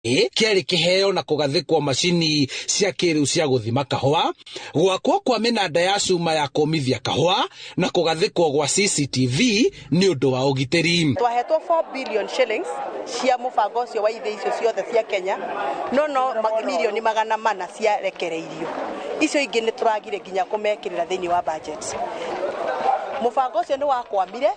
kiari kiheo na kugathikwo macini cia kiriu cia guthima kahua, gwakwo kwa minanda ya cuma ya komithia kahua na kugathikwo gwa CCTV ni undu wa ugitiri. Twahetwo 4 billion shillings cia mubango ucio wa ithe icio ciothe cia Kenya, no milioni 400 cia rekereirio. Icio ingi ni turagire nginya kumekirira thiini wa budget. Mubango ucio ni wakwamire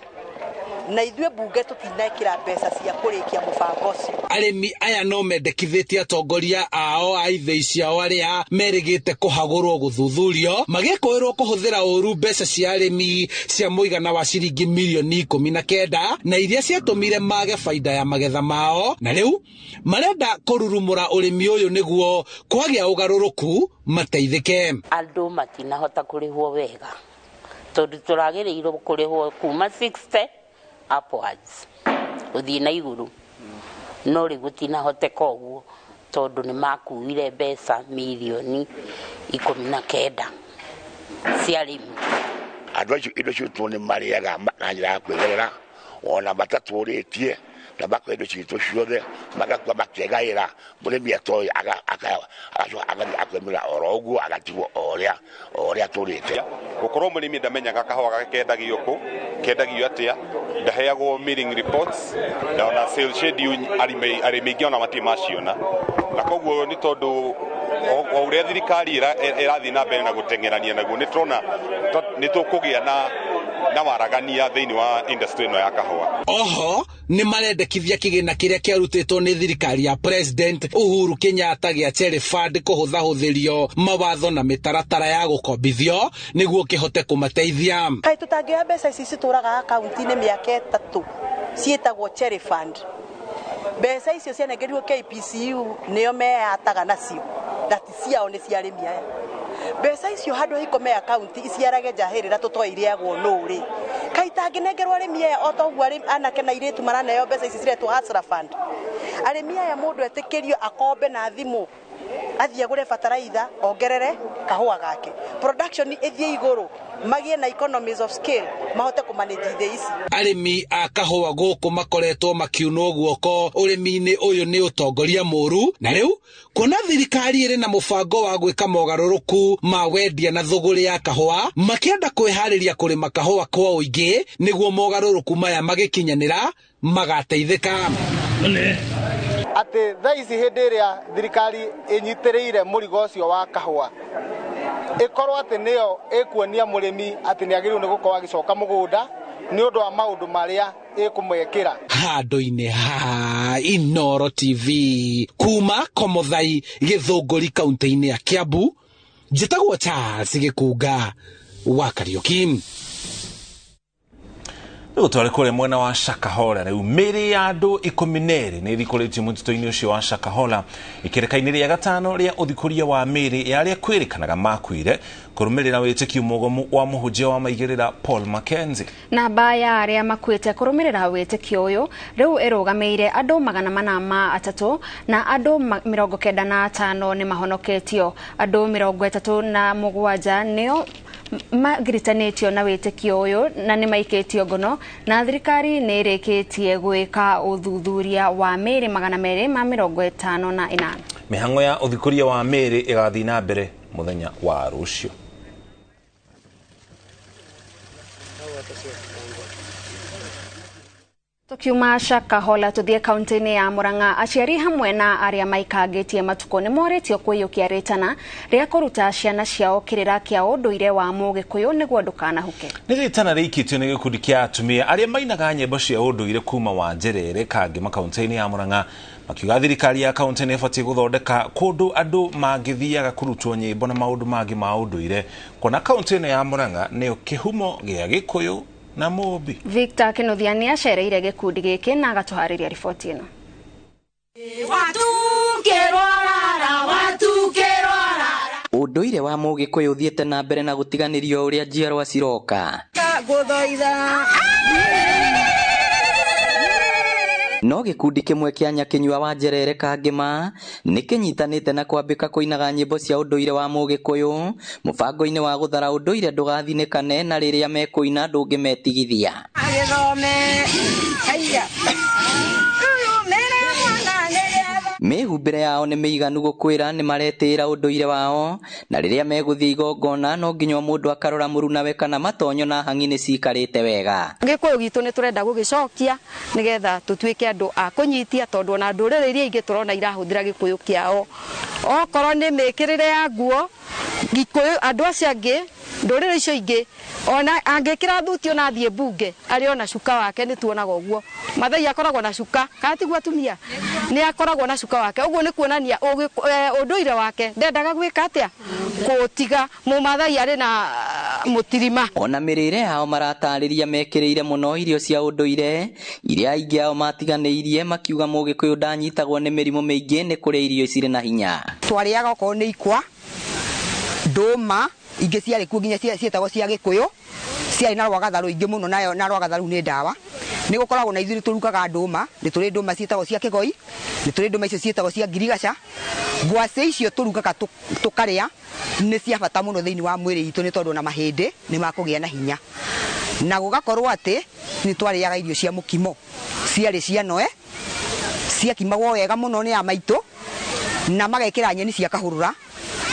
na ithue bunge tutinekira mbeca cia kurikia mubango ucio. Arimi aya no mendekithitie atongoria ao a ithe ciao aria merigite kuhagurwo guthuthurio magikwirwo kuhuthira uru mbeca cia arimi cia muigana wa ciringi milioni 19 na iria ciatumire mage faida ya magetha mao, na riu marenda kururumura urimi uyu niguo kwagia ugaruruku mateithike. Andu matinahota kurihwo wega tondu turagirirwo kurihwo kuma 60 upwards uthii na iguru, no ri gutinahoteka uguo tondu ni makuire mbeca milioni 19 cia arimi. Andu acio indo citu ni mariaga na njira ya kwegerera ona mataturitie na bakwedo citu ciothe magakwa makegaira murimi atoi akamira orogu agatigwo oria turite gukorwo murimi ndamenyaga kahua gakendagio ku kendagio atia ndaheagwo milling reports na ona sale schedule arimi ingi ona matimaciona na koguo ni tondu o uria thirikari irathi na mbere na gutengerania naguo ni turona ni tukugia na waragania thiini wa industry no ya kahua. Oho ni marendekithia kigina kiria kiarutitwo ni thirikari ya President Uhuru Kenyatta gia Cherry Fund kuhuthahuthirio mawatho na mitaratara ya gukombithio niguo kihote kumateithia. Kai tutangioya mbeca ici cituraga akaunti-ini miaka 3 cietagwo Cherry Fund. Mbeca icio cianegerirwo KPCU niyo meyataga nacio that ciao ni cia arimi aya. Mbeca icio handu ikome akaunti iciarage njahirira tutoiriagwo nuri kai tanginengerwo arimi aya otoguo anake na iritu maraneo mbeca ici ciretwo Hustler Fund. Arimi aya mundu etikirio akombe na thimu athie gure fertilizer ongerere kahua gake, production ithie iguru, magie na economies of scale mahote kumanage the ici. Arimi a kahua guku makoretwo makiunwo guoko urimi-ini uyu ni utongoria muru, na riu kuona thirikari iri na mubango wa gwika mogaruruku ma wendia na thuguri ya kahua makienda kwihariria kurima kahua kwa uingi niguo mogaruruku maya magikinyanira magateithika. Ati thaisi hindi iria thirikari inyitiriire murigo ucio wa kahua ikorwo ati niyo ikuonia murimi ati ni agirirwo ni gukorwo agicoka mugunda ni undu wa maundu maria ikumwekira. Handu-ini ha INooro TV kuma Komothai Githunguri kaunti-ini ya Kiambu, njitagwo Charles Gikunga wa Kariuki. Riu twari kure mwena wa Shakahola riu miri ya andu 12 ni thikuritio mutito-ini ucio wa Shakahola ikireka-ini ria gatano ria uthikuria wa miri ya aria kwirikanaga makuire kurumirira witikio mugomu wa muhunjia wa maigirira Paul Mackenzie. Namba ya aria makuite kurumirira witikio uyu riu irugameire andu 300 na andu 95 ni mahonoketio, andu 37 nio magiritanitio na witikio uyu na ni maiketio ngono, na thirikari ni irikitie gwika uthuthuria wa miri 254. Mihango ya uthikuria wa miri igathi na mbere muthenya wa rucio. Tukiuma Shakahola tuthie kaunti-ini ya Murang'a, aciari hamwe na aria maikangitie matuko ni moritio kwiyukia ritana ria kuruta ciana ciao kirira kia unduire wa Mugikuyu niguo ndukanahuke. Ni ritana rikitio ni gikundi kia atumia aria mainaga nyimbo cia unduire kuma wa Njerere kangi makaunti-ini ya Murang'a, makiuga thirikari ya kaunti ni ibatie guthondeka kundu andu mangithiaga kurutwo nyimbo na maundu mangi ma unduire, kona kaunti-ini ya Murang'a ni kihumo gia Gikuyu na Mobi. Victor Kinothiani acereire gikundi giki na agatuhariria riboti ino. Unduire wa Mugikuyu uthiete na mbere na gutiganirio uria njiarwa ciroka. No gikundi kimwe kia Nyakinyua wa Njerere kangima nikinyitanite na kwambika kuinaga nyimbo cia unduire wa Mugikuyu mubango-ini wa guthara unduire ndugathinikane na riria mekuina ndungimetigithia. mĩhumbĩre yao nĩ mĩiganu gũkwĩra nĩ maretĩĩra ũndũire wao, na rĩrĩa megũthiĩ igongona no nginya mũndũ akarora mũrunawe kana matonyo na hangi nĩ cikarĩte wega. Gĩkũyũ gitũ nĩ tũrenda gũgĩcokia nĩgetha tũtuĩke andũ a kũnyitia, tondũ ona ndũrĩrĩ iria ingĩ tũrona irahũthĩra gĩkũyũ kĩao. Okorwo nĩ mĩkĩrĩre ya nguo, gĩkũyũ andũ acio angĩ ndũrĩrĩ icio ingĩ ona angĩkĩra thuti ona athiĩ mbunge arĩ ona cuka wake nĩ tuonaga ũguo. Mathai akoragwo na cuka, kana tiguo atumia nĩ akoragwo na cuka wake. Ũguo nĩ kuonania ũndũire wake ndendaga gwĩka atĩa kũtiga mũmathai arĩ na mũtirima. Ona mĩrĩre yao maratarĩria mekĩrĩire mũno irio cia ũndũire iria aingĩ ao matiganĩirie, makiuga Mũgĩkũyũ ndanyitagwo nĩ mĩrimũ mĩingĩ nĩ kũrĩa irio cirĩ na hinya. Twarĩaga okorwo nĩ ikwa, ndũma ingĩ ciarĩ kuo nginya cietagwo cia Gĩkũyũ, ciarĩ na rwagatharũ ingĩ mũno, nayo na rwagatharũ nĩ ndawa. Nĩ gũkoragwo na ithuĩ tũrugaga ndũma, nĩ tũrĩ ndũma cietagwo cia Kĩgoi, nĩ tũrĩ ndũma icio cietagwo cia Ngirigaca. Ngwacĩ icio tũrugaga tũkarĩa nĩ cia bata mũno thĩinĩ wa mwĩrĩ witũ, nĩ tondũ na mahĩndĩ nĩ makũgĩa na hinya. Na gũgakorwo atĩ nĩ twarĩaga irio cia mũkimo, ciarĩ cia Noe, ciakimagwo wega mũno nĩ ya maitũ na magekĩra nyeni cia kahũrũra.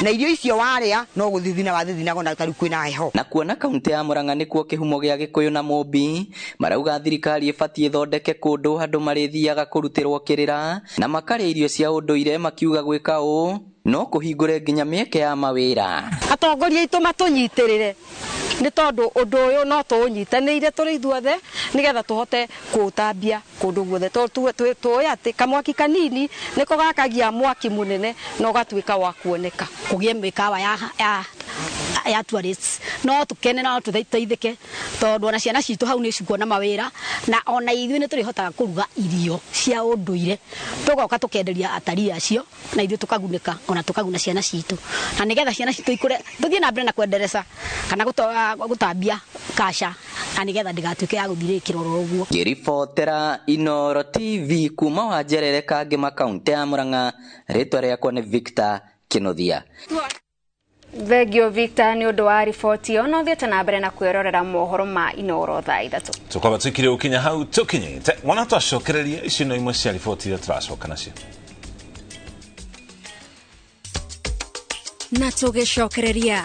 Na irio icio warĩa no gũthithina wathithinago na tarĩ kwĩna heho. Na kuona kaunti ya Murang'a nĩkuo kĩhumo gĩa Gĩkũyũ na Mũmbi, marauga thirikari ĩbatiĩ ĩthondeke kũndũ andũ marĩthiaga kũrutĩrwo kĩrĩra na makarĩa irio cia ũndũire, makiuga gwĩka ũũ no kũhingũre nginya mĩeke ya mawĩra. Atongoria aitũ matũnyitĩrĩre nĩ tondũ ũndũ ũyũ no tũũnyitanĩire tũrĩ ithuothe nĩgetha tũhote kũũtambia kũndũ guothe. Tũĩ atĩ kamwaki kanini nĩko gakagia mwaki mũnene na ũgatuĩka wa kuoneka. Kũgĩe mĩkawa ya tourists no tũkene no tũteithĩke, tondũ ona ciana citũ hau nĩ cikuona mawĩra, na ona ithuĩ nĩ tũrĩhotaga kũruga irio cia ũndũire, tũgoka tũkenderia atarii acio na ithuĩ tũkagunĩka, ona tũkaguna ciana citũ, na nĩgetha ciana citũ ikũre tũthiĩ na mbere na kwendereza kana gũtambia kaca, na nĩgetha ndĩgatuĩke ya gũthirĩkĩra oro ũguo. Ngĩribotera INooro TV kuma Wanjerere Kangema, kaunti ya Murang'a, rĩtwa rĩakwa nĩ Victor Kĩnothia. Thegio Victor nĩ ũndũ wa riboti ĩyo, no thiĩte na mbere na kwĩrorera mohoro ma INooro Thaa Ithatũ. Tũkwamba twĩkire ũkinya hau tũkinyĩte, wona twacokereria ici no imwe cia riboti iria tũracoka nacio. Na tũgĩcokereria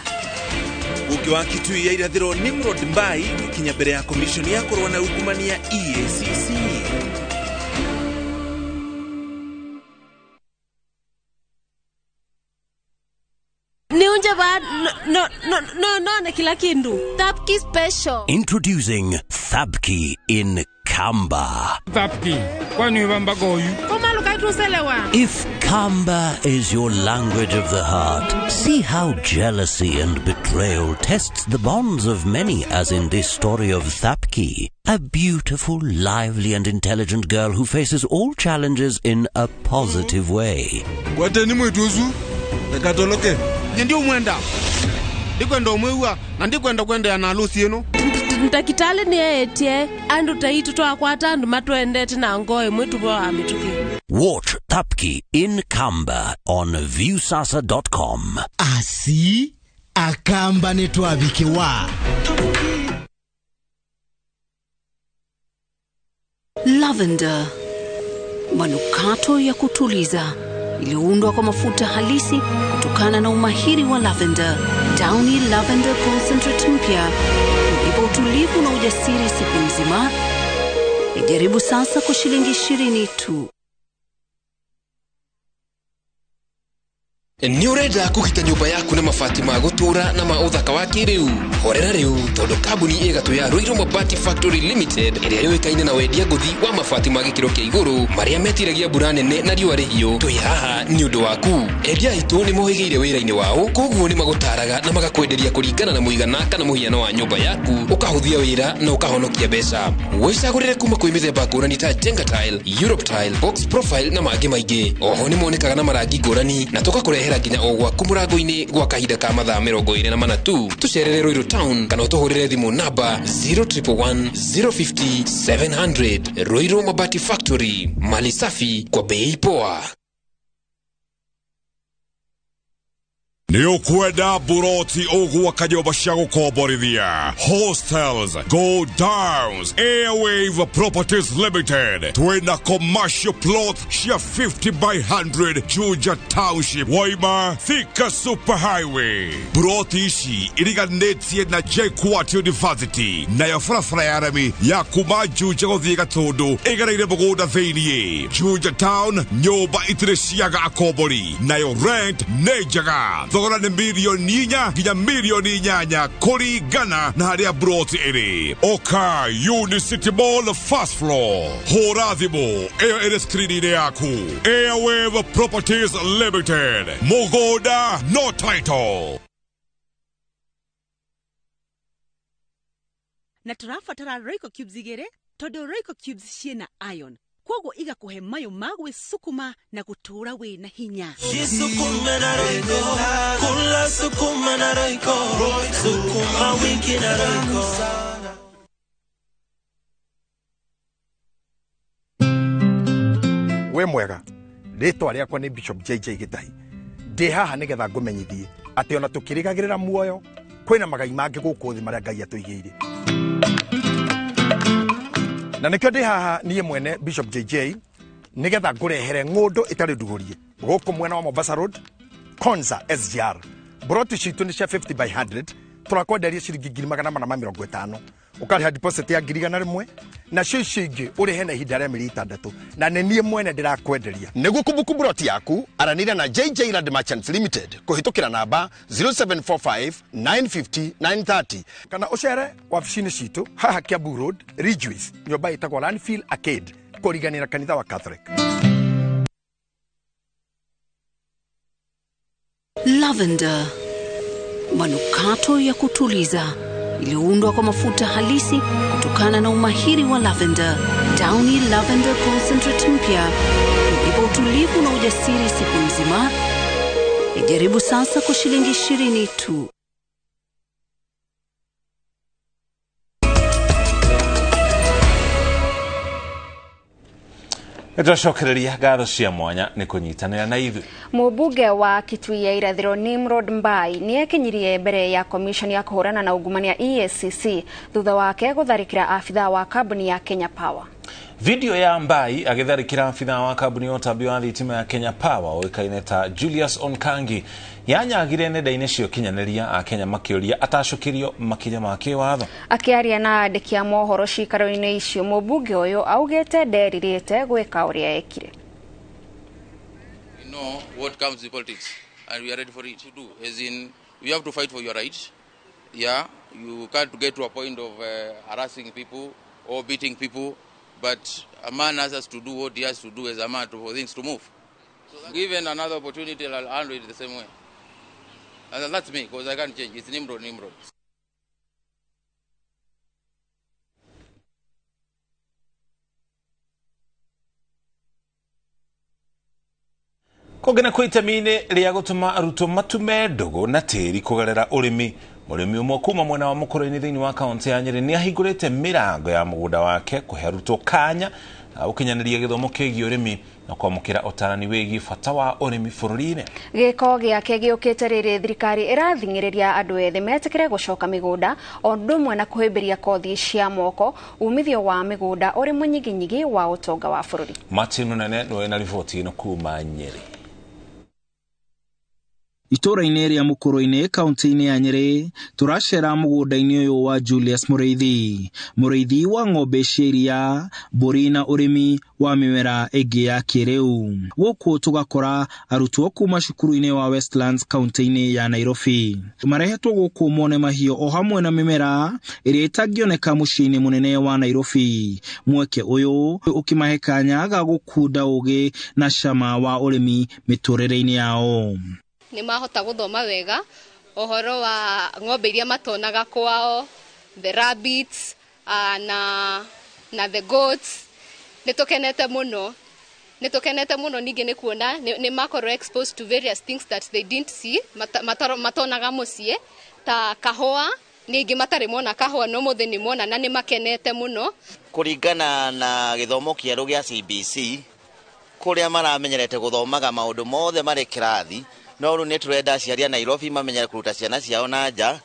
Bunge wa Kitui ya irathĩro Nimrod Mbai gũkinya mbere ya komishoni ya kũrũa na ungumania EACC. No, kila kindu. Thabki special. Introducing Thabki in Kamba. Thabki, kwani wamba goyu? If Kamba is your language of the heart, see how jealousy and betrayal tests the bonds of many, as in this story of Thabki, a beautiful, lively and intelligent girl who faces all challenges in a positive way. Wateni mwetuzu, nekatoloke. Ndio mwenda. Ndikwenda umwewa, na ndikwenda kwenda ya nalusi yenu. Ntakitale ni etie, andu taitu twakwata andu matwendete na ngoe mwetu bwa mituki. Watch Thabki in Kamba on viewsasa.com. Asi akamba netwabikiwa. Lavender, manukato ya kutuliza, iliyoundwa kwa mafuta halisi kutokana na umahiri wa lavender. Downy Lavender Concentrate mpya ulipa utulivu na ujasiri siku nzima. Ijaribu sasa kwa shilingi 20 tu. Ni urenda kũgita nyũmba yaku na mabati ma gũtũra na ma ũthaka wa kĩrĩu. Horera rĩu tondũ kambuni ĩgatũ ya INooro Mabati Factory Limited ĩrĩa yũĩkaine na wendia ngũthi wa mabati ma gĩkĩro kĩa igũrũ marĩa metiragia mbura nene na riũa rĩhiũ. Twĩ haha nĩ ũndũ waku. Endia aitũ nĩ mohĩgĩire wĩra-inĩ wao, koguo nĩ magũtaraga na magakwenderia kũringana na mũigana kana mũhiano wa nyũmba yaku, ũkahũthia wĩra na ũkahonokia mbeca. Wĩcagũrĩre kuma kwĩ mĩthemba ngũrani ta Jenga Tile, Europe Tile, Box Profile na mangĩ maingĩ. Oho nĩ monekaga na marangi ngũrani na tũgakũrehera nginya o gwaku mũrango-inĩ gwa kahinda ka mathaa 24 tu. Tũcerere Ruiru Town kana ũtũhũrĩre thimũ namba 0111 050 700. Ruiru Mabati Factory, mali safi kwa bei poa. Nĩ ũkwenda buroti ũgwaka nyũmba cia gũkomborithia, hostels, go downs, Airwave Properties Limited. Twina commercial plot cia 50 by 100 Juja Township, Waima, Thika Superhighway. Buroti ici iriganĩtie na JKUAT University, nayo barabara ya rami ya kuma Juja gũthiĩ Gatũndũ ĩgereire mũgũnda thĩiniĩ. Juja Town, nyũmba itirĩ ciaga akombori, nayo rent nĩ njega. Thogora nĩ mirioni 4 nginya mirioni 8 kũringana na harĩa buroti ĩrĩ. Oka Unicity Mall first floor. Hũra thimũ ĩyo ĩrĩ screen-inĩ yaku. Airwave Properties Limited. Mũgũnda no title. Na tũrabatara Royco Cubes igĩrĩ tondũ Royco Cubes ciĩna iron. Kwoguo igakũhe mayo ma gwĩsukuma na gũtũũra wĩna hinya. Sukuma na Royco, kula sukuma na Royco, sukuma wiki na Royco. We mwega, rĩtwa rĩakwa nĩ Bishop JJ Gĩtahi. Ndĩ haha nĩgetha ngũmenyithie atĩ ona tũkĩrĩgagĩrĩra muoyo kwĩna magai mangĩ gũkũ thĩ marĩa Ngai atũigĩire. Na nĩkĩo ndĩ haha niĩ mwene Bishop JJ nĩgetha ngũrehere ng'ũndũ ĩtarĩ ndugũrie gũkũ mwena wa Mombasa Road, Konza SGR. Buroti citũ nĩ cia 50 by 100, tũrakwenderia ciringi 450. Ũkarĩha deposit ya 100 na cio ingĩ ũrĩhe na ihinda rĩa mĩeri 6, na nĩ niĩ mwene ndĩrakwenderia. Nĩguo kumbuku buroti yaku aranĩria na JJ Land Merchants Limited kũhĩtũkĩra namba 0745 950 930 kana ũcere wabici-inĩ citũ haha Kiambu Road, Ridgeways, nyũmba ĩtagwo Landfield Arcade kũringanĩra kanitha wa Catholic. Lavender, manukato ya kutuliza iliyoundwa kwa mafuta halisi kutokana na umahiri wa lavender. Downy Lavender Concentrate mpya ipo utulivu na ujasiri siku nzima. Ijaribu sasa kwa shilingi 20 tu. Tũcokereria ngatho cia mwanya nĩ kũnyitanĩra na ithuĩ. Mũmbunge wa Kitui ya irathĩro Nimrod Mbai nĩekinyirie mbere ya komishoni ya kũhũrana na ungumania EACC thutha wake gũtharĩkĩra abithaa wa kambuni ya Kenya Power. Video ya Mbai agĩtharĩkĩra abithaa wa kambuni ya ũtambia wa thitima ya Kenya Power ũĩkaine ta Julius Onkangi yanyagire nenda-inĩ cia ũkinyanĩria a Kenya makĩũria atacũkĩrio makinya ma kĩwatho. Akĩaria na andĩki a mohoro cikaro-inĩ icio, mũmbunge ũyũ augĩte nderirĩte gwĩka ũrĩa ekire. We know what comes with politics and we are ready for it to do. As in, we have to fight for your rights. Yeah, you can't get to a point of harassing people or beating people, but a man has to do what he has to do as a man for things to move. So given another opportunity, I'll handle it the same way. And that's me, because I can't change. It's Nimrod. Kũgena kwa itemi-inĩ rĩa gũtũma arutwo matume ndũgũ na tĩri kũgerera ũrĩmi. Mũrĩmi ũmwe kuma mwena wa mũkũrũ-inĩ thĩinĩ wa kaunti ya Nyeri nĩahingũrĩte mĩrango ya mũgũnda wake kũhe arutwo kanya gũkinyanĩria gĩthomo kĩgiĩ ũrĩmi na kwamũkĩra ũtarani wĩgiĩ bata wa ũrĩmi bũrũri-inĩ. Gĩko gĩake gĩũkĩte rĩrĩ thirikari ĩrathing'ĩrĩria andũ ethĩ metĩkĩre gũcoka mĩgũnda o ũndũ ũmwe na kũhĩmbĩria kothi cia moko, umithio wa mĩgũnda ũrĩ mũnyiginyigi wa ũtonga wa bũrũri. Martin Mũnene nĩwe na riboti ĩno kuma Nyeri. Itũra-inĩ rĩa mũkũrũ-inĩ kaunti-inĩ ya Nyeri turacera mũgũnda-inĩ ũyũ wa Julius mũrĩithi wa ng'ombe cia iria, mbũri na ũrĩmi wa mĩmera ĩngĩ ya kĩrĩu. Gũkũ tũgakora arutwo kuma cukuru-inĩ wa Westlands kaunti-inĩ ya Nairobi marehetwo gũkũ mone mahiũ o hamwe na mĩmera ĩrĩa ĩtangĩoneka mũciĩ-inĩ mũnene wa Nairobi. Mweke ũyũ ũkĩmahe kanya ga gũkunda ũgĩ na cama wa ũrĩmi mĩtũrĩre-inĩ yao. Nĩ mahota gũthoma wega ohoro wa ng'ombe iria matonaga kwao, the rabbits na the goats. Nĩtũkenete mũno ningĩ nĩ kuona nĩ makorwo exposed to various things that they didn't see, matonaga mũciĩ ta kahũa, ningĩ matarĩ mona kahũa no mũthĩ nĩ mona na nĩ makenete mũno. Kũringana na gĩthomo kĩerũ gĩa CBC kũrĩa maramenyerete gũthomaga maũndũ mothe marĩ kĩrathi, no ru neturenda aciari Nairobi mamenyere kuruta ciana ciao na nja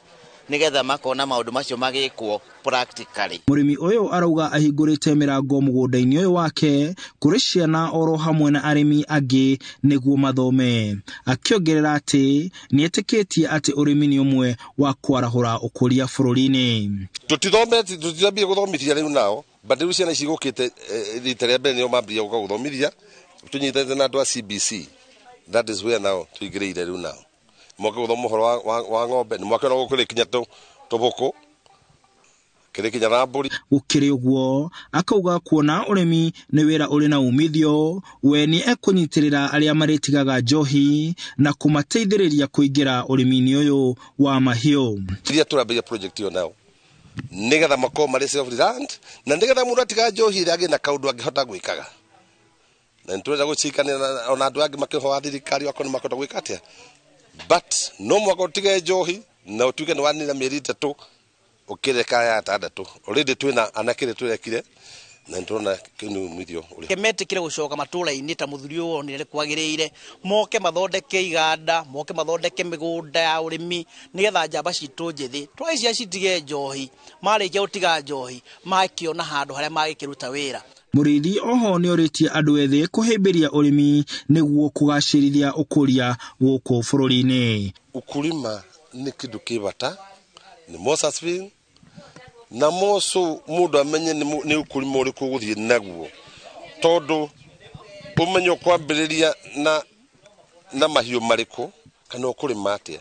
nigetha makona maundu macio magikwo practically. Murimi uyu arauga ahingurite mirango mugunda-ini uyu wake kuri ciana oro hamwe na arimi angi niguo mathome, akiongerera ati nietikitie ati urimi ni umwe wa kwarahura ukuria bururi-ini. tutithambie guthomithia riu nao badiru ciana cigukite ritere mbere nio mambia guthomithia tunyitete na andu a CBC. That is where now tuigirire riu nao moke guthoma horo wa ng'ombe ni mwake no gukuri kinya tubuku kiri kinya na mburi. Gukiri uguo akauga kuona urimi ni wira uri na umithio, we ni ekunyitirira aria maritigaga njohi na kumateithiriria kuingira urimi-ini uyu wa mahiu. Tiria turambia project yo nao nigetha mako mari self land na nigetha mundu atiga njohi ria na kaundu angihota gwikaga na nitwenda gucikana ona andu angi makihoa thirikari wako ni makota gwika atia, but no mwako tiga njohi na utuike ni wanira mieri 3 ukireka ya 6 already twina anakire turekire na ndona kinu mithio uri kemetikire gucoka matura-ini ta muthuri uyu onire kwagiriire moke mathondeke iganda moke mathondeke migunda ya urimi nigetha njamba citu njithi twaisia citige njohi marikia utiga njohi makiona handu haria magikiruta wira. Murithi oho ni oritie andu ethi kuhimbiria urimi niguo kugacirithia ukuria guku bururi-ini. Ukulima ni kindu kibata ni mosasvin na moso mundu amenye ni ukulima uriku guthie naguo tondu umenyo kwambiriria na mahiu mariku kana ukulima atia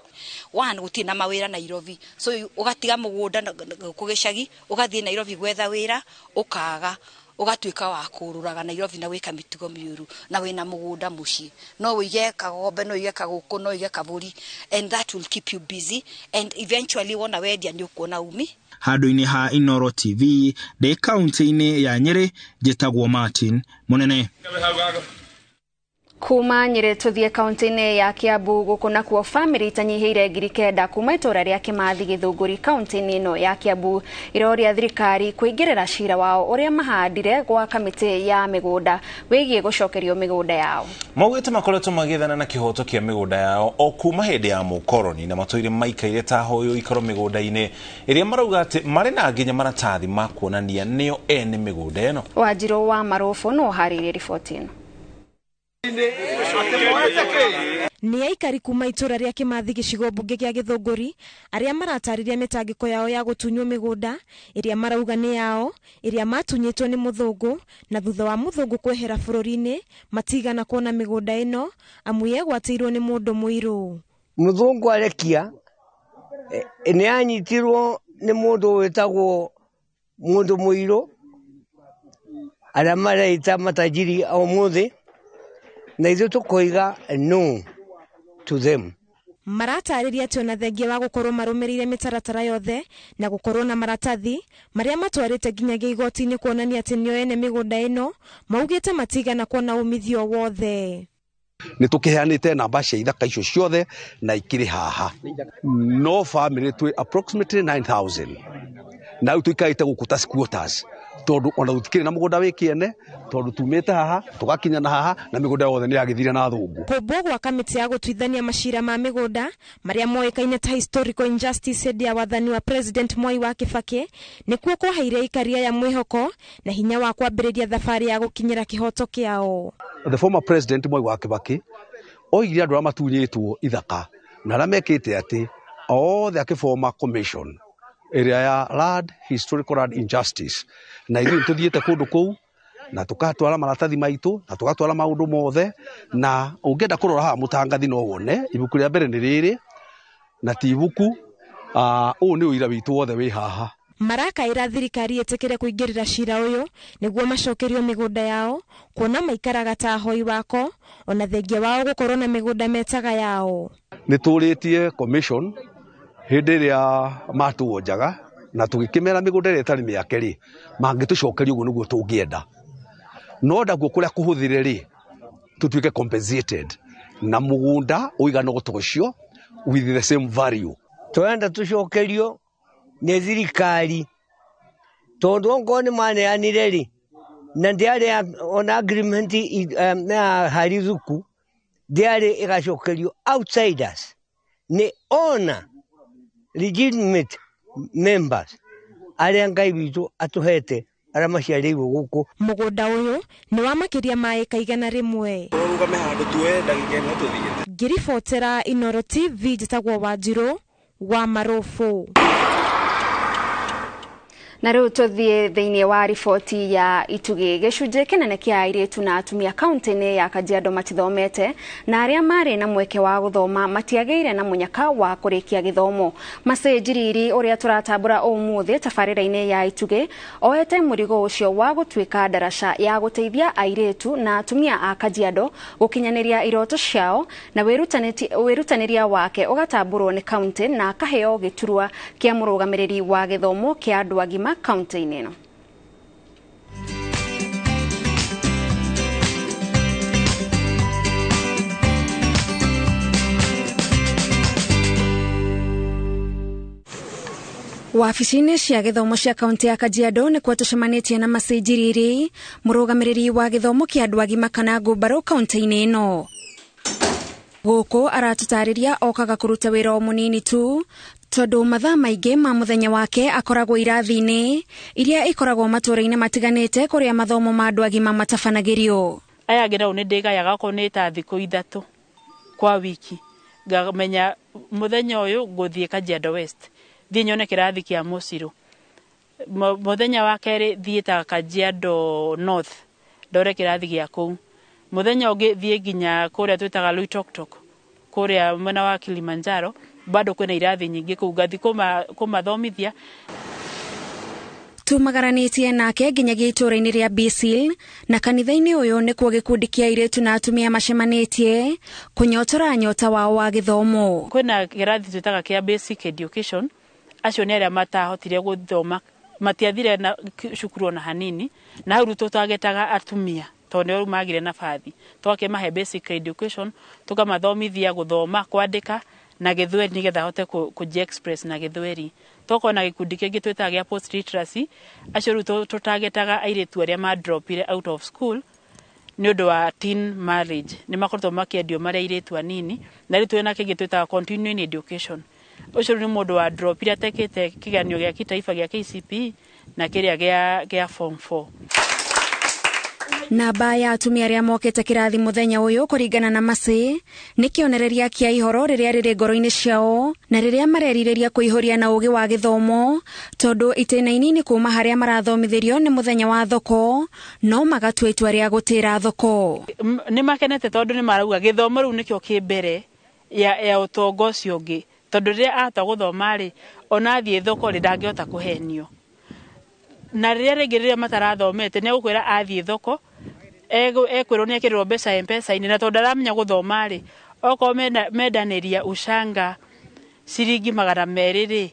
wana gutie na mawira Nairobi so ugatiga mugunda kugicagi ugathie Nairobi gwetha wira ukaga ugatuika wa kururaga Nairobi na wika mitugo miuru na wina mugunda muci no wige kagombe no wige kaguku no wige kaburi and that will keep you busy and eventually wona wendia ni ukuona umi. Handu-ini ha INooro TV de kaunti-ini ya Nyeri njitagwo Martin Munene. Kuma Nyeri tuthie kaunti-ini ya Kiambu gukuna kuo family tanyihire ngiri 9 kuma itura ria Kimathi Githunguri kaunti-ini ino ya Kiambu iroria thirikari kuingirira cira wao uria mahandire gwa kamiti ya migunda wigie gucokerio migunda yao. Maugite makoretwo magithana na kihoto kia migunda yao o kuma hindi ya mukoroni na matoire maikaire ta hoyo ikoro migunda-ini iria marauga ati mari na nginya maratathi ma kuonania nio ene migunda eno. Wanjiru wa Marofu no haririe riboti ino. Ni aikari kuma itura ria Kimathi gicigo bunge gia Githunguri aria maratariria mitangiko yao ya gutunywo migunda iria marauga ni yao iria matunyitwo ni muthungu na thutha wa muthungu kwehera bururi-ini matigana kuona migunda ino amu yegwatirwo ni mundu muiru. Muthungu arekia ni anyitirwo ni mundu wetagwo mundu muiru aria mareita matajiri au muthi na ithu tukoiga no to them. Maratariria ati ona thengia wa gukorwo marumirire mitaratara yothe na gukorwo na maratathi maria matwarite nginyagia igoti-ini kuonania ati nio ene migunda ino maugite matigana kuona umithio wothe. Ni tukiheanite namba cia ithaka icio ciothe na ikiri haha no family twi approximately 9000 na tuikaite gukuta squatters tondu ona utikire na mugunda wikiene tondu tumite haha tugakinya na haha na migunda yothe ni yagithire na thungu. Kumbwo gwa kamiti ya gutwithania macira ma migunda maria moikaine ta historical injustice ya wathani wa President Mwai wa Kibaki nikuo kwaheire ikaria ya mwihoko na hinya wa kwambiriria thabari ya gukinyira kihoto kiao. The former president Mwai wa Kibaki oigire andu amatunyitwo ithaka na aramekite ati othe akifoma commission area ya land historical land injustice na ithu tuthiete kundu kou na tukatwara maratathi maitu na tugatwara maundu mothe na ungenda kurora ha mutangathi no wone ibuku ria mbere ni riri na ti ibuku u ni uira witu wothe wi haha. Marakaira thirikari etekere kuingirira cira uyu niguo macokerio migunda yao kuona maikaraga ta hoi wako ona thengia wao gukorwo na migunda metaga yao. Ni turitie commission hindi ria matuonjaga na tugikimera migunda ria tari miake ri mangitucokeria uguo niguo tungienda no ndaguo kuria kuhuthire ri tutuike compensated na mugunda uigana gutucio with the same value. Twenda tucokerio ni thirikari tondu ongo ni maneanire ri na ndiari ona agreement na harithuku ndiarĩ ĩgacokerio outsiders nĩ ona legitimate members arĩa Ngai witũ atũhete arĩa maciarĩirwo gũkũ. Mũgũnda ũyũ nĩ wa makĩria ma ĩka 100. Rũgame handũ tuoe ndagĩka ĩmwe tũthiĩ. Ngĩribotera INooro TV njĩtagwo Wanjirũ wa Marobo. Na rĩu tũthiĩ thĩinĩ wa riboti ya Itugi. Gĩcunjĩ kĩnene kĩa airĩtu na atumia kaunti-inĩ ya Kajiado matithomete na arĩa marĩ na mweke wa gũthoma matiagĩire na mũnyaka wa kũrĩkia gĩthomo. Masĩ Njiriri ũrĩa tũratambũra ũmũthĩ tabarĩra-inĩ ya Itugi oete mũrigo ũcio wa gũtuĩka ndaraca ya gũteithia airĩtu na atumia a Kajiado gũkinyanĩria iroto ciao, na wĩrutanĩria wake ũgatambũrwo nĩ kaunti na akaheo gĩturwa kĩa mũrũgamĩrĩri wa gĩthomo kĩa andũ agima kaunti-inĩ ĩno. Wabici-inĩ cia gĩthomo cia kaunti ya Kajiado nĩkuo tũcemanĩtie na Masĩ Njiriri, mũrũgamĩrĩri wa gĩthomo kĩa andũ agima kana ngũmbarũ kaunti-inĩ ĩno. Gũkũ aratũtarĩria okaga kũruta wĩra o mũnini tu, tondũ mathaa maingĩ ma mũthenya wake akoragwo irathi-inĩ iria ikoragwo matũũra-inĩ matiganĩte kũrĩa mathomo ma andũ agima matabanagĩrio. Aya ngĩra nĩ ndĩgayaga okorwo nĩ ta thikũ 3 kwa wiki, ngamenya mũthenya ũyũ ngũthiĩ Kajiado West, thiĩ nyone kĩrathi kĩa Mũcirũ. Mũthenya wa kerĩ thiĩ ta Kajiado North, ndore kĩrathi gĩa kũu. Mũthenya ũngĩ thiĩ nginya kũrĩa twĩtaga Loitoktok, kũrĩa mwena wa Kilimanjaro, bado kwena irathi nyingĩ kũu ngathi kũmathomithia. Tumagaranĩtie nake nginyagia itũũra-inĩ rĩa Bisil, na kanitha-inĩ ũyũ nĩkuo gĩkundi kĩa airĩtu na atumia macemanĩtie kũnyotora nyota wao wa gĩthomo. Kwĩna kĩrathi twĩtaga kĩa basic education, acio nĩ arĩa matahotire gũthoma, matiathire na cukuru ona hanini, na hau tũtagetaga atumia tondũ nĩo magire nabathi. Twakĩmahe basic education, tukamathomithia gũthoma, kwandĩka na gĩthweri nĩgetha hote kũji-express na gĩthweri. Toko na gĩkundi kĩngĩ twĩtaga gĩa post literacy, acio rĩu tũtagetaga airĩtu arĩa madropire out of school nĩ ũndũ wa teen marriage. Nĩ makoretwo makĩendio marĩa airĩtu anini, na rĩu twĩna kĩngĩ twĩtaga continuing education. Ũcio nĩ mũndũ wa dropire atekĩte kĩgeranio gĩa kitaifa gĩa KCPE na kĩrĩa gĩa form 4. Namba ya atumia arĩa mokĩte kĩrathi mũthenya ũyũ kũringana na Masĩ nĩ kĩonereria kĩa ihoro rĩrĩa rĩrĩ ngoro-inĩ ciao na rĩrĩa marerirĩria kũihũria na ũgĩ wa gĩthomo, tondũ itĩna inini kuma harĩa marathomithĩrio nĩ mũthenya wa thoko, no magatua itua rĩa gũtĩra thoko. Nĩ makenete tondũ nĩ marauga gĩthomo rĩu nĩkĩo kĩ mbere ya ũtongo ũcio ũngĩ, tondũ rĩrĩa ahota gũthoma rĩ, ona athiĩ thoko rĩ ndangĩhota kũhenio. Na rĩrĩa matarathomete nĩ gũkwĩra athiĩ thoko ekwĩrwo nĩ ekĩrĩrwo mbeca M-Pesa-inĩ, na tondũ aramenya gũthoma rĩ, okorwo mendanĩria ucanga ciringi 200 rĩ,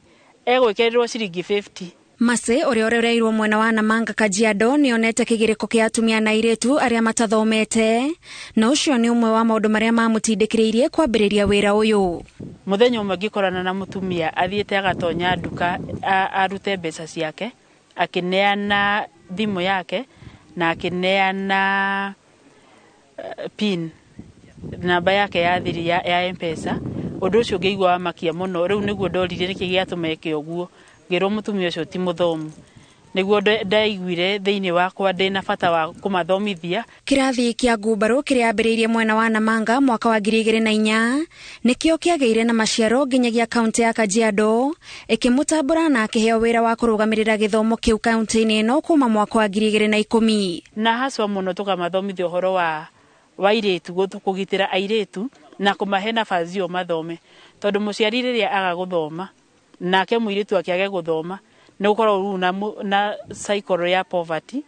egwĩkĩrĩrwo ciringi 50. Masĩ ũrĩa ũrereirwo mwena wa Namanga Kajiado nĩ onete kĩgirĩko kĩa atumia na airĩtu arĩa matathomete, na ũcio nĩ ũmwe wa maũndũ marĩa mamũtindĩkĩrĩirie kwambĩrĩria wĩra ũyũ. Mũthenya ũmwe ngĩkorana na mũtumia athiĩte agatonya nduka arute mbeca ciake, akĩneana thimũ yake na akĩneana pin namba yake ya thiri ya M-Pesa. Ũndũ ũcio ngĩigua makia mũno, rĩu nĩguo ndoririe nĩkĩ gĩatũma eke ũguo, ngĩrwo mũtumia ũcio ti mũthomu. Nĩguo ndaiguire thĩinĩ wakwa ndĩna bata wa kũmathomithia. Kĩrathi kĩa ngumbarũ kĩrĩa ambĩrĩirie mwena wa Namanga mwaka wa 2004 nĩkĩo kĩagĩire na maciaro nginyagia kaunti ya Kajiado, ĩkĩmũtambũra na akĩheo wĩra wa kũrũgamĩrĩra gĩthomo kĩu kaunti-inĩ ĩno kuma mwaka wa 2010. Na haswa mũno tũkamathomithia ũhoro wa airĩtu, kũgitĩra airĩtu na kũmahe nabathi o mathome, tondũ mũciari rĩrĩa aga gũthoma nake mũirĩtu akĩage gũthoma nĩ gũkorwo na cycle ya poverty,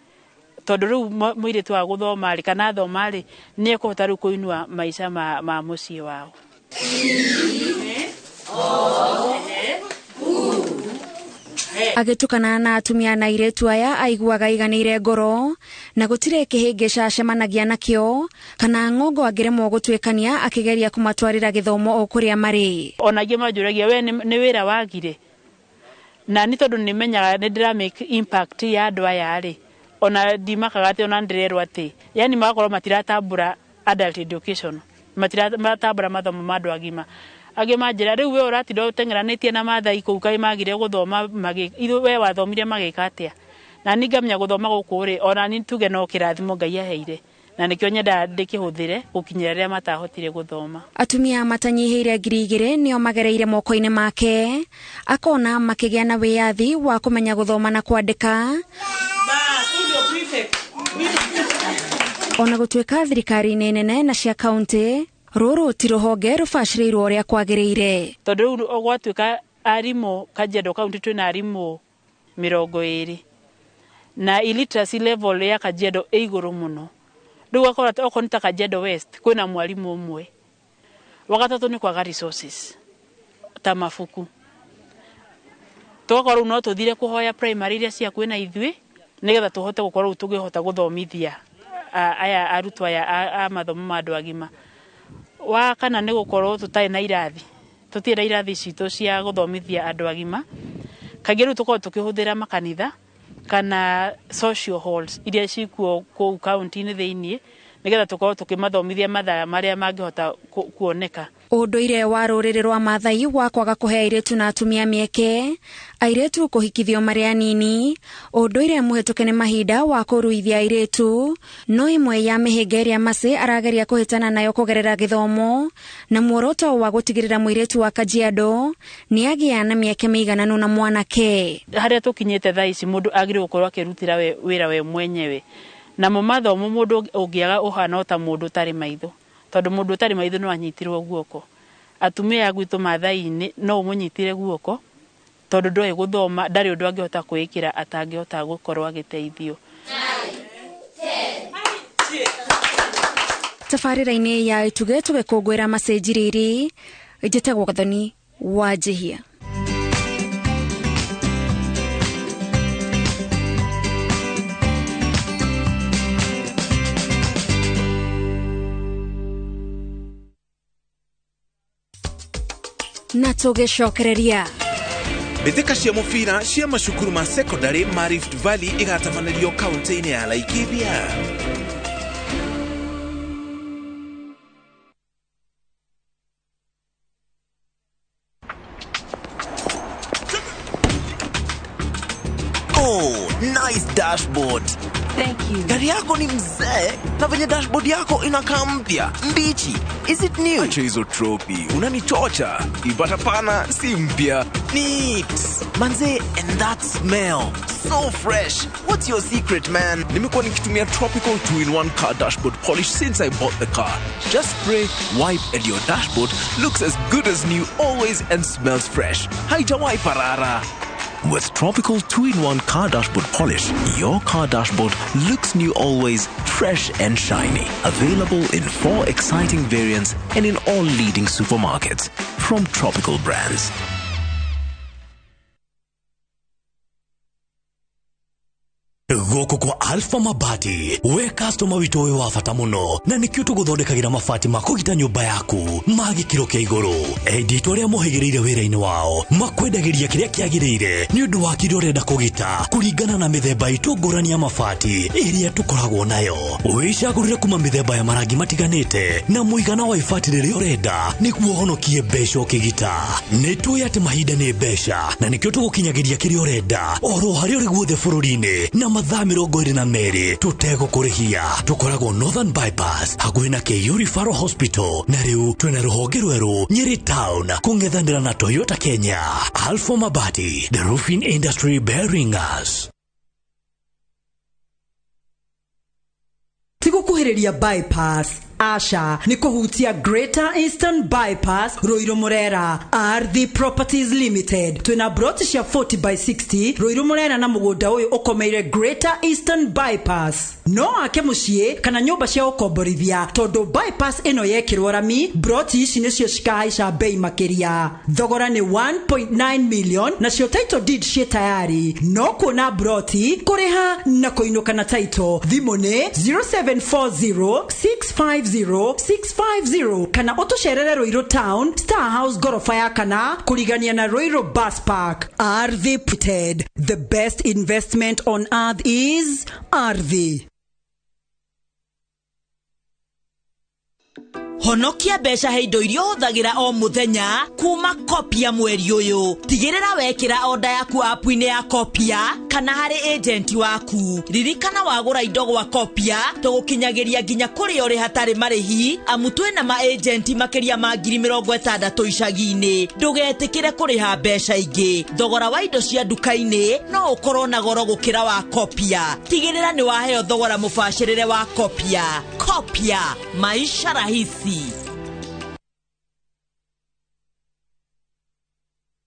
tondũ rĩu mũirĩtu wa gũthoma rĩ kana athoma rĩ nĩ ekũhota rĩu kũinua maica ma mũciĩ wao. Agĩtukana na atumia na airĩtu aya aiguaga iganĩire ngoro na gũtirĩ kĩhĩngĩca acemanagia nakĩo kana ng'ongo angĩremwo gũtuĩkania akĩgeria kũmatwarĩra gĩthomo o kũrĩa marĩ. Ona angĩ manjũragia we nĩ wĩra wagire, na nĩ tondũ nĩ menyaga nĩ ndĩra make impact ya andũ aya rĩ, ona ndimakaga atĩ ona ndĩrerwo atĩ yani magakorwo matiratambũra adult education, matambura mathomo ma andũ agima age manjira riu we ũratinda ũteng'eranĩtie na mathai kũu kai magire gũthoma ithuĩ we wathomire magĩka atĩa na ni ngamenya gũthoma gũkũ rĩ ona ni tuge no kĩrathimo Ngai aheire na nikio nyenda ndĩkĩhũthĩre gũkinyĩra rĩrĩa matahotire gũthoma. Atumia matanyihĩire 2,000 nĩo magereire moko-inĩ make akona makĩgĩa na wĩyathi wa kũmenya gũthoma na kwandĩka. Ona gũtuĩka thirikari-inĩ nene na cia kaunti rũrũ ti rũhonge rũbacĩrĩirwo ũrĩa kwagĩrĩire. Tondũ rĩu gwatuĩka arimũ Kajiado kaunti twĩna arimũ 20 na illiteracy level ya Kajiado ĩ igũrũ mũno. Rĩu akora okorwo nĩ ta Kajiado West kwĩna mwarimũ ũmwe. Wagatatũ nĩ kwaga resources ta mabuku. Tũgakorwo no tũthire kũhoya primary iria cia kwĩna ithuĩ nĩgetha tũhote gũkorwo tũngĩhota gũthomithia aya arutwo aya a mathomo ma andũ agima. Wa kana nĩ gũkorwo tũtarĩ na irathi. Tũtirĩ na irathi citũ cia gũthomithia andũ agima. Kaingĩ rĩu tũkorwo tũkĩhũthĩra makanitha kana social halls iria cikuo kũu kaunti-inĩ thĩinĩ nĩgetha tũkorwo tũkĩmathomithia mathaa marĩa mangĩhota kuoneka. Ũndũire wa rũrĩrĩ rwa Maathai wa kwaga kũhe airĩtu na atumia mĩeke, airĩtu kũhikithio marĩ anini, ũndũire mũhetũke nĩ mahinda wa kũruithia airĩtu, no imwe ya mĩhĩnga ĩrĩa Mercy arageria kũhĩtana nayo kũgerera gĩthomo, na muoroto wa gũtigĩrĩra mũirĩtu wa Kajiado nĩ agĩa na mĩeke mĩigananu na mwanake. Harĩa tũkinyĩte thaa ici mũndũ agĩrĩirwo gũkorwo akĩrutĩra wĩra we mwenyewe. Na mu mathomo mũndũ ũngĩaga ũhana ta mũndũ ũtarĩ maitho. Tondũ mũndũ ũtarĩ maitho no anyitirwo guoko. Atumia gwitũ Maathai-inĩ no ũmũnyitire guoko tondũ ndoĩ gũthoma ndarĩ ũndũ angĩhota kwĩkĩra atangĩhota gũkorwo agĩteithio. Tabarĩra-inĩ ya ituge tũgĩkũngũĩra macenji rĩrĩ njĩtagwo Gathoni wa Njihia. Na tũgĩcokereria mbĩtĩka cia mũbira cia macukuru ma secondary ma Rift Valley igatabanĩrio kaunti-inĩ ya Laikipia. Oh, nice dashboard. Thank you. Gari yako ni mzee na venye dashboard yako inakaa mpya mbichi. Is it new? Acha hizo trophy, unanichocha. Ibata pana si mpya. Neat. Manze, and that smell. So fresh. What's your secret, man? Nimekuwa nikitumia Tropical 2-in-1 car dashboard polish since I bought the car. Just spray, wipe, and your dashboard looks as good as new always and smells fresh. Haitawahi parara. With Tropical 2-in-1 car dashboard polish, your car dashboard looks new always, fresh and shiny. Available in 4 exciting variants and in all leading supermarkets from Tropical brands. Gũkũ kwa Alpha Mabati, we customer witũ wĩ wa bata mũno, na nĩkĩo tũgũthondekagĩra mabati ma kũgita nyũmba yaku ma gĩkĩro kĩa igũrũ. Enditũ arĩa mohĩgĩrĩire wĩra-inĩ wao makwendagĩria kĩrĩa kĩagĩrĩire nĩ ũndũ wa kĩrĩa ũrenda kũgita kũringana na mĩthemba itũ ngũrani ya mabati ĩrĩa tũkoragwo nayo. Wĩcagũrĩre kuma mĩthemba ya marangi matiganĩte na mũigana wa ibati rĩrĩa ũrenda nĩguo ũhonokie mbeca ũkĩgita. Nĩtũĩ atĩ mahinda nĩ mbeca na nĩkĩo tũgũkinyagĩria kĩrĩa ũrenda oro harĩa ũrĩ guothe bũrũri-inĩ na mathaa 22 tũtegũkũrĩhia. Tũkoragwo Northern Bypass hakuhĩ na KU Referral Hospital, na rĩu twĩna rũhonge rwerũ Nyeri Town kũng'ethanĩra na Toyota Kenya. Alpha Mabati, the roofing industry bearing us. Tigukuhĩrĩria bypass Asha ni kuhutia Greater Eastern Bypass Ruiru Murera Ardhi Properties Limited. Twina broti cia 40/60 Ruiru Murera na mugunda uyu ukomeire Greater Eastern Bypass. No ake mucie kana nyumba cia ukomborithia tondu bypass ino yekirwo rami, broti ici nicio cikahaica bei makiria. Thogora ni 1.9 million na cio title deed cie tayari. No kuona broti kuriha na kuinuka na title. Thimu ni 0740650650 kana utusherere Ruiru Town Star House gorofa ya kana kurigania na Ruiru Bus Park. Ardhi Limited, the best investment on earth is Ardhi. Honokia mbeca he indo iria huthagira o muthenya kuma Kopia mweri uyu. Tigirira wekira order yaku app-ini ya Kopia kana hari agent waku. Ririkana wagura indo gwa Kopia tugukinyagiria nginya kuri uri hatari marihi amu twina ma agent makiria ma 60,000 icagi-ini. Ndugetikire kuriha mbeca ingi. Thogora wa indo cia duka-ini no ukorwo na goro gukira wa Kopia. Tigirira ni waheo thogora mubashirire wa Kopia. Kopia, maisha rahisi.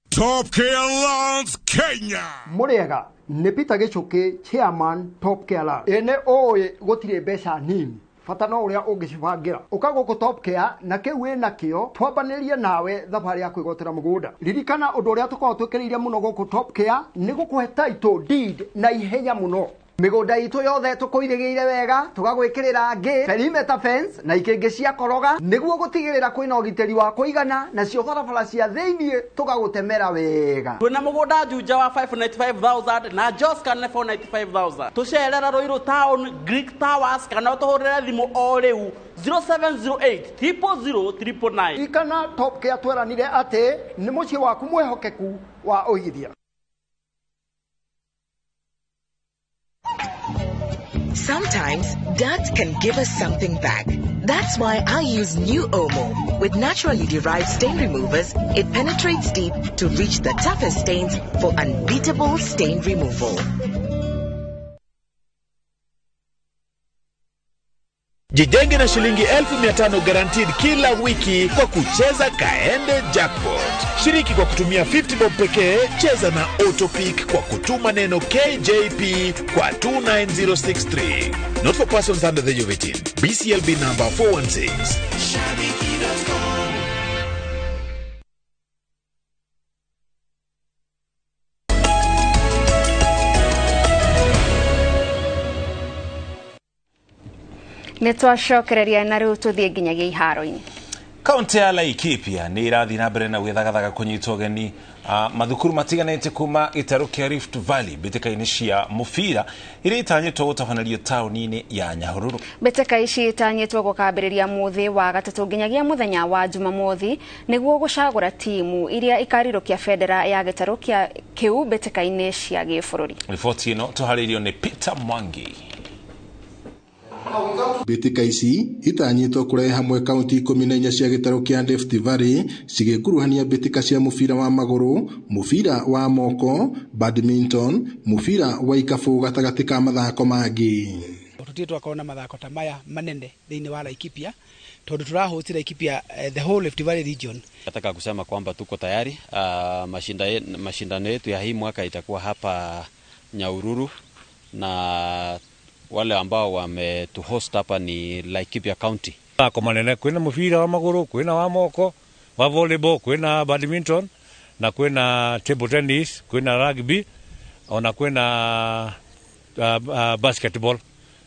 Top Care Alliance Kenya. Muriega ni Peter Gichuki, chairman Top Care Alliance. Ene oye gutire mbeca nini. Fata no uria ungicibangira ukago ku Top Care na kiu wina kio twambanirie nawe thabari ya kwigotera mugunda. Ririkana undu uria tukorwo twikiriire muno guku Top Care ni gukuhe title deed na ihenya muno. Migunda itu yothe tukuithigiire wega tugagwikirira ngi perimeter fence na ikingi cia koroga niguo gutigirira kwina ugiteri wa kuigana na cio barabara cia thiini tugagutemera wega. Twina mugunda juja wa 595,000 na Joscan 495,000. Tucerera Ruiru Town Greek Towers kana tuhurire thimu o riu 0708 000 ikana Top Care tweranire ati ni mucie waku mwehokeku wa uigithia. Sometimes, dirt can give us something back. That's why I use new Omo. With naturally derived stain removers, it penetrates deep to reach the toughest stains for unbeatable stain removal. Jijenge na shilingi 1,500 guaranteed kila wiki kwa kucheza Kaende Jackpot. Shiriki kwa kutumia 50 bob pekee, cheza na Autopic kwa kutuma neno KJP kwa 29063. Not for persons under the age of 18. BCLB number 416. Nitwacokereria na riu tuthie nginyagia iharo-ini. Kaunti ya Laikipia ni irathi na mbere na gwithagathaga kunyitwo geni mathukuru matiganite kuma gitaru kia Rift Valley mbitĩka-inĩ cia mubira iria itanyĩtwo gũtabanario taũni-inĩ ya Nyahururu. Mbĩtĩka ici itanyĩtwo gũkambĩrĩria muthi wa gatatũ nginyagia muthenya wa Jumamothi nĩguo gũcagũra timu iria ikarirũkia bendera ya gĩtarũ kĩu mbĩtĩka-inĩ cia gĩbũrũri. Riboti ĩno tũharĩirio nĩ Peter Mwangi. Mbĩtĩka ici itanyĩtwo kũrehe hamwe kaunti 14 cia gĩtarũ kĩa Rift Valley cigĩkuruhania mbĩtĩka cia mũbira wa magũrũ, mũbira wa moko, badminton, mũbira wa ikabu gatagatĩ ka mathako mangĩ. Tutie twakorwo na mathako ta maya manene thĩinĩ wa Laikipia tondu turahost Laikipia the whole Rift Valley region. Nataka kusema kwamba tuko tayari. Mashindano yetu ya hii mwaka itakuwa hapa Nyahururu na wale ambao wametuhost hapa ni Laikipia County. Kwa manene kwina mupira wa maguru, kwina wa moko, wa volleyball, kwina badminton, na kwina table tennis, kwina rugby, ona kwina basketball.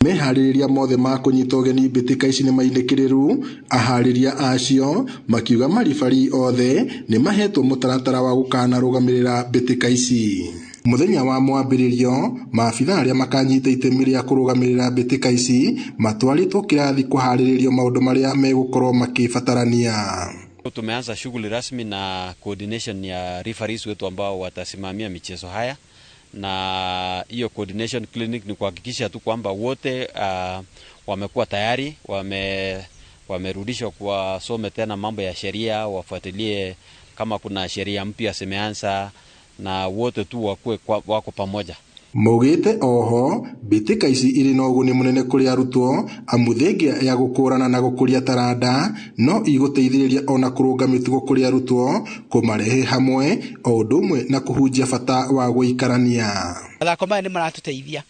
Meharĩrĩria mothe ma kũnyita ũgeni mbĩtĩka ici nĩ mainĩkĩrĩru, aharĩria acio makiuga maribari othe nĩ mahetwo mũtaratara wa gũkana rũgamĩrĩra mbĩtĩka ici. Muthenya wa mwambĩrĩrio maabitha arĩa makanyita itemi rĩa kũrũgamĩrĩra mbĩtĩka ici matwarĩtwo kĩrathi kũharĩrĩrio maũndũ marĩa megũkorwo makĩbatarania. Tumeanza shughuli rasmi na coordination ya referees wetu ambao watasimamia michezo haya, na hiyo coordination clinic ni kuhakikisha tu kwamba wote wamekuwa tayari, wamerudishwa kwa some tena mambo ya sheria, wafuatilie kama kuna sheria mpya zimeanza na wote tu wako pamoja. Mogete oho mbĩtĩka ici irĩ na ũguni mũnene kũrĩ arutwo amu thengia ya gũkũrana na gũkũria taranda no igũteithĩrĩria ona kũrũnga mĩtugo kũrĩ arutwo kũmarehe hamwe o ũndũ ũmwe na kũhunjia bata wa gũikarania. Mathako maya nĩ maratũteithia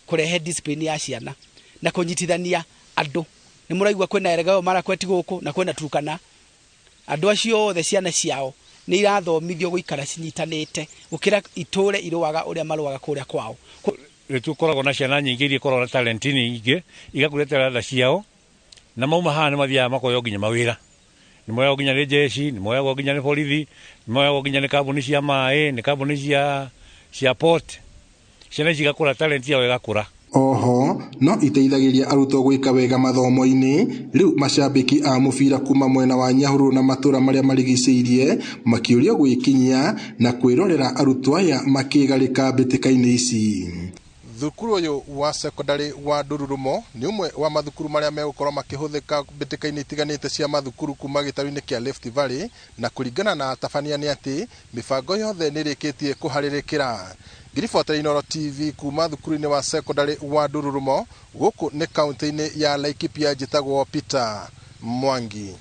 kũrehe discipline ya ciana na kũnyitithania andũ. Nĩ mũraigua kwĩna Eregao Marakwet gũkũ na kwĩna Turkana. Andũ acio othe ciana ciao nĩ irathomithio gũikara cinyitanĩte gũkĩra itũre irũaga ũrĩa marũaga kũrĩa kwao. Tukoragwo na ciana nyingĩ iria ikoragwo na talent nyingĩ igakũretera tha ciao na mauma haha nĩ mathiaga makoywo nginya mawĩra. Nĩ moyagwo nginya nĩ jeshi, nĩ moyagwo nginya nĩ borithi, nĩ moyagwo nginya nĩ kambuni cia maĩ, nĩ kambuni cia port. Ciana ici igakũra talent yao igakũra. Oho no iteithagiria arutwo gwika wega mathomo-ini. Riu macambiki a mubira kuma mwena wa Nyahururu na matura maria marigiceirie makiuria gwikinyia na kwirorera arutwo aya makigarika mbitikaini ici. Thukuru uyu wa secondary wa Ndururumo ni umwe wa mathukuru maria megukorwo makihuthika mbitikaini itiganite cia mathukuru kuma gitaru-ini kia Rift Valley, na kuringana na tabania ni ati mibango yothe ni rikitie kuharirikira. Ngiribota INooro TV kuma thukuru-ini wa secondary wa Ndururumo guku ni kaunti-ini ya Laikipia, njitagwo Peter Mwangi.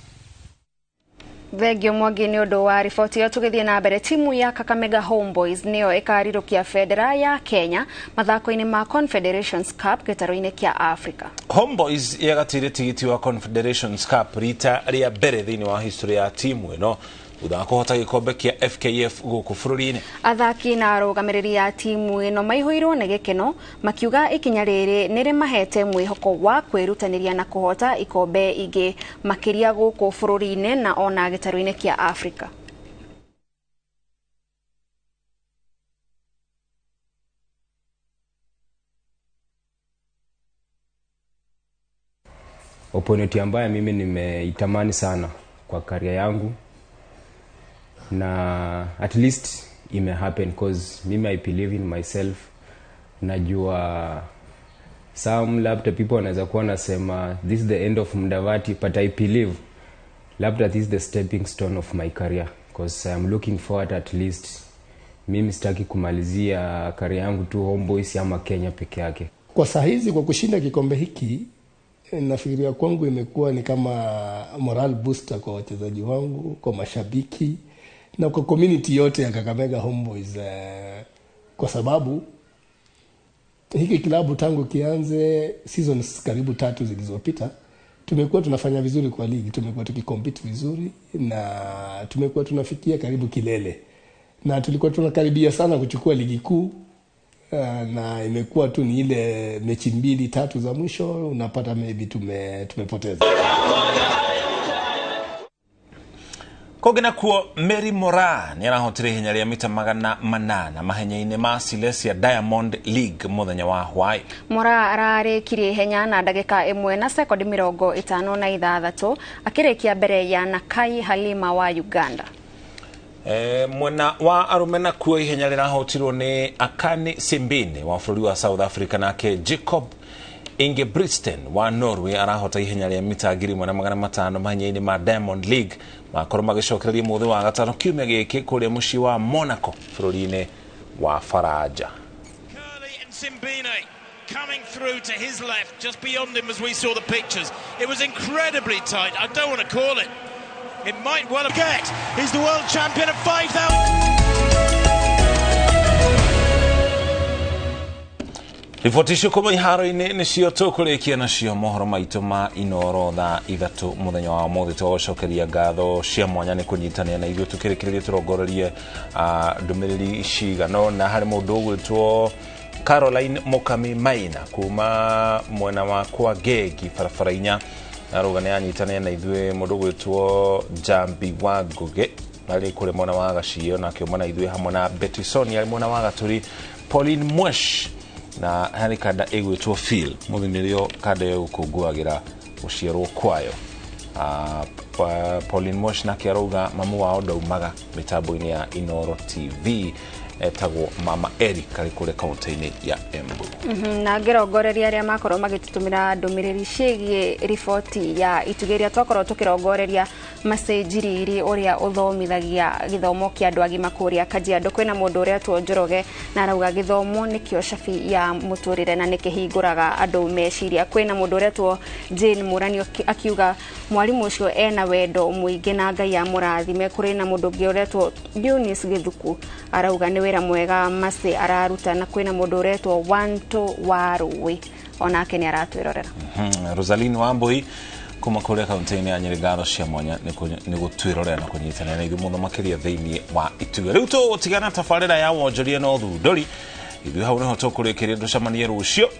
Thengio Mwangi ni undu wa riboti yo. Tugithie na mbere, timu ya Kakamega Homeboys niyo ikarirukia federa ya Kenya mathako-ini ma Confederations Cup gitaro-ini kia Africa. Homeboys yagatire tigiti wa Confederations Cup rita ria mbere thiini wa history ya timu ino thutha wa kuhota gikombe kia FKF guku bururi-ini. Athaki na arugamiriri ya timu ino maihuirwo ni gikeno makiuga ikinya riri niri mahete mwihoko wa kwirutaniria na kuhota ikombe ingi makiria guku bururi-ini na ona gitaro-ini kia Africa. Opportunity ambayo mimi nimeitamani sana kwa career yangu, na at least it may happen because mimi I believe in myself. Najua some labda people wanaweza kuwa nasema this is the end of Mudavadi, but I believe labda this is the stepping stone of my career because I am looking forward at least mimi sitaki kumalizia career yangu tu Homeboys ama Kenya peke yake. Kwa saa hizi kwa kushinda kikombe hiki nafikiria kwangu imekuwa ni kama moral booster kwa wachezaji wangu, kwa mashabiki na kwa community yote ya Kakamega Homeboys, kwa sababu hiki kilabu tangu kianze seasons karibu 3 zilizopita tumekuwa tunafanya vizuri kwa ligi, tumekuwa tukikompete vizuri na tumekuwa tunafikia karibu kilele, na tulikuwa tunakaribia sana kuchukua ligi kuu, na imekuwa tu ni ile mechi 2-3 za mwisho unapata maybe tumepoteza. Kogena kuo Mary Mora ni arahotire hinya ria mita 800 mahenya-ini ma Silesia Diamond League muthenya wa Hawaii. Mora ararikirie henya na ndagika 1 na sekondi 56 akirikia mbere ya Nakai Halima wa Uganda. Mwena wa arumena kuo ihenya rirahotirwo ni Akani Simbine wa bũrũri wa South Africa, nake Jacob Ingebrigtsen wa Norway arahota ihenya ria mita 1500 mahenya-ini ma Diamond League makorwo magicokereria muthi wa gatano kiumia giki kuria mucii wa Monaco bũrũri-ini wa Faraja. Simbine coming through to his left, just beyond him as we saw the pictures. It was incredibly tight. I don't want to call it. It might well get. He's the world champion at 5,000. Rifotisho kuma iharo-ini nicio tukurikia nacio mohoro maitu ma INooro Thaa Ithatũ muthenya wa umuthi. Twacokeria ngatho cia mwanya ni kunyitania na ithuĩ tukirikiririe turongorerie ndumiriri cigano na hari mundu ugwitwo Caroline Mukami Maina kuma mwena wa kwa Gegi barabara-inya arugane anyitania na ithuĩ mundu ugwitwo Jambi wa Nguge ari kure mwena wa Gacio na kĩo mwena ithuĩ hamwe na Betty Sonia ari mwena wa Gaturi Pauline Mwesh na hari kada egwitwo Phil muthinĩrio kada y'ukunguagira guciarwo kwayo. Pauline Mwesh na kiarauga mamu wao ndaumaga mitambo-ini ya INooro TV etagwo Mama Eric ari kure kaunti-ini ya Embu. Na ngirongoreria aria makorwo magitutumira ndumiriri ciĩgie riboti ya itugeria twakorwo tukirongoreria macenjiriri uria uthomithagia githomo kia andu agima kuria Kajiado. Kwina mundu uria Njoroge na arauga githomo nikio cabi ya muturire na nikihinguraga andu meciria. Kwina mundu uria Jane Murani akiuga mwalimu ucio ena wendo muingi na Ngai amurathime. Kuri na mundu ungi uria Eunice Githuku arauga ni wira mwega mase araruta. Na kwina mundu uretwo Wanto Warui onake ni aratwirorera. Rosaline Wambui kuma kuria kaunti-ini ya Nyeri ngatho cia mwanya ni gutwirorera na kunyitana na ithuĩ muno makiria thiini wa ituge. Riu tutigana tabarĩra ya wonjoria no thunduri ithuĩ hau niho tukurikiria tucemanie rucio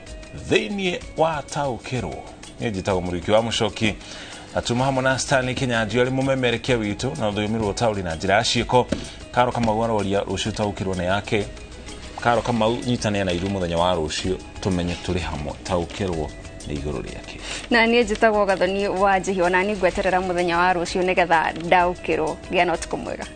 thiini wa taukirwo. Ni njitagwo Mũriki wa Mũcoki atuma hamwe na Stanley Kinyanjui ari mumemerekia witu na thuyumi rwo tauri na njira ya ciĩko. Karo kama waroria rucio taukirwo na yake Karo Kamau nyitane na iru muthenya wa rucio tumenye turi hamwe taukirwo ni iguru riake na nie njitagwo Gathoni wa Njihio na ni ngweterera muthenya wa rucio nigetha ndaukirwo gia no tuko mwega.